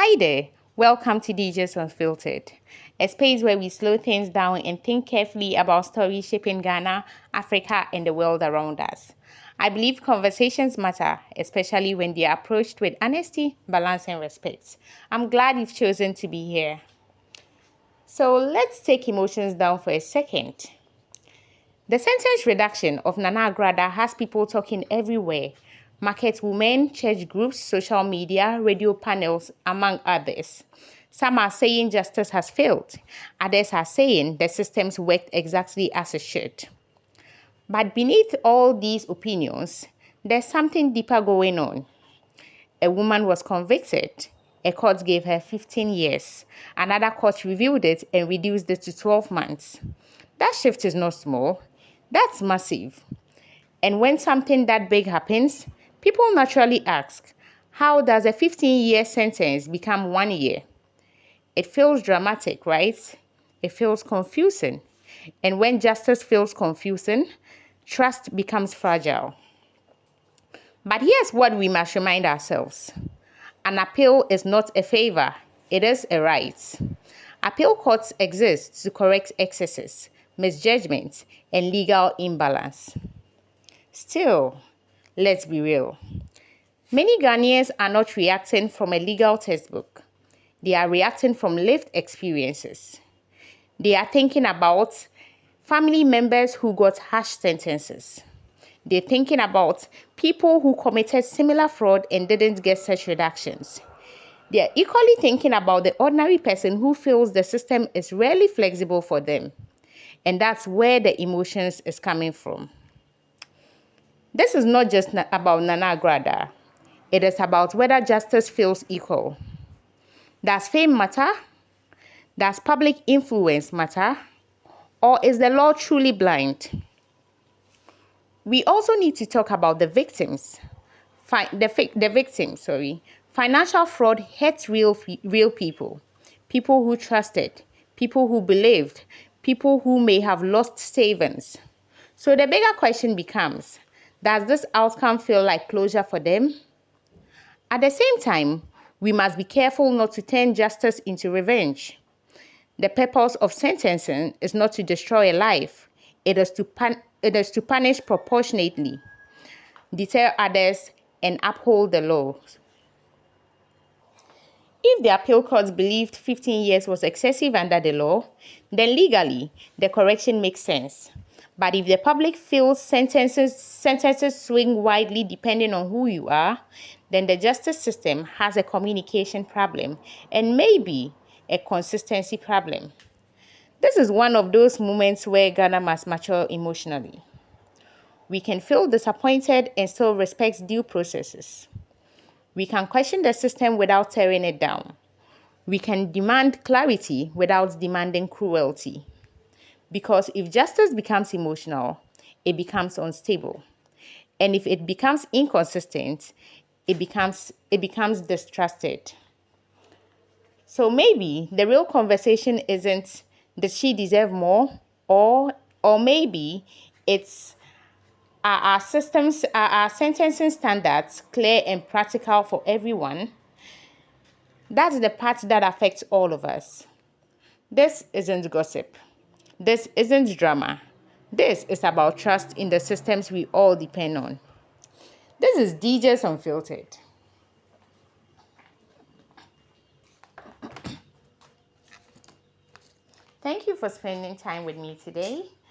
Hi there, welcome to Dhijah's Unfiltered, a space where we slow things down and think carefully about stories shaping Ghana, Africa, and the world around us. I believe conversations matter, especially when they are approached with honesty, balance, and respect. I'm glad you've chosen to be here. So let's take emotions down for a second. The sentence reduction of Nana Agradaa has people talking everywhere. Market women, church groups, social media, radio panels, among others. Some are saying justice has failed. Others are saying the systems worked exactly as it should. But beneath all these opinions, there's something deeper going on. A woman was convicted. A court gave her 15 years. Another court reviewed it and reduced it to 12 months. That shift is not small. That's massive. And when something that big happens, people naturally ask, how does a 15-year sentence become 1 year? It feels dramatic, right? It feels confusing. And when justice feels confusing, trust becomes fragile. But here's what we must remind ourselves. An appeal is not a favor, it is a right. Appeal courts exist to correct excesses, misjudgments, and legal imbalance. Still, let's be real. Many Ghanaians are not reacting from a legal textbook. They are reacting from lived experiences. They are thinking about family members who got harsh sentences. They're thinking about people who committed similar fraud and didn't get such reductions. They're equally thinking about the ordinary person who feels the system is rarely flexible for them. And that's where the emotions is coming from. This is not just about Nana Agradaa. It is about whether justice feels equal. Does fame matter? Does public influence matter? Or is the law truly blind? We also need to talk about the victims. Financial fraud hurts real people. People who trusted. People who believed. People who may have lost savings. So the bigger question becomes, does this outcome feel like closure for them? At the same time, we must be careful not to turn justice into revenge. The purpose of sentencing is not to destroy a life. It is to punish proportionately, deter others, and uphold the law. If the appeal court believed 15 years was excessive under the law, then legally, the correction makes sense. But if the public feels sentences swing widely depending on who you are, then the justice system has a communication problem and maybe a consistency problem. This is one of those moments where Ghana must mature emotionally. We can feel disappointed and still respect due processes. We can question the system without tearing it down. We can demand clarity without demanding cruelty. Because if justice becomes emotional, it becomes unstable. And if it becomes inconsistent, it becomes distrusted. So maybe the real conversation isn't, does she deserve more? Or maybe it's, are our sentencing standards clear and practical for everyone? That's the part that affects all of us. This isn't gossip. This isn't drama. This is about trust in the systems we all depend on. This is Dhijah's Unfiltered. Thank you for spending time with me today.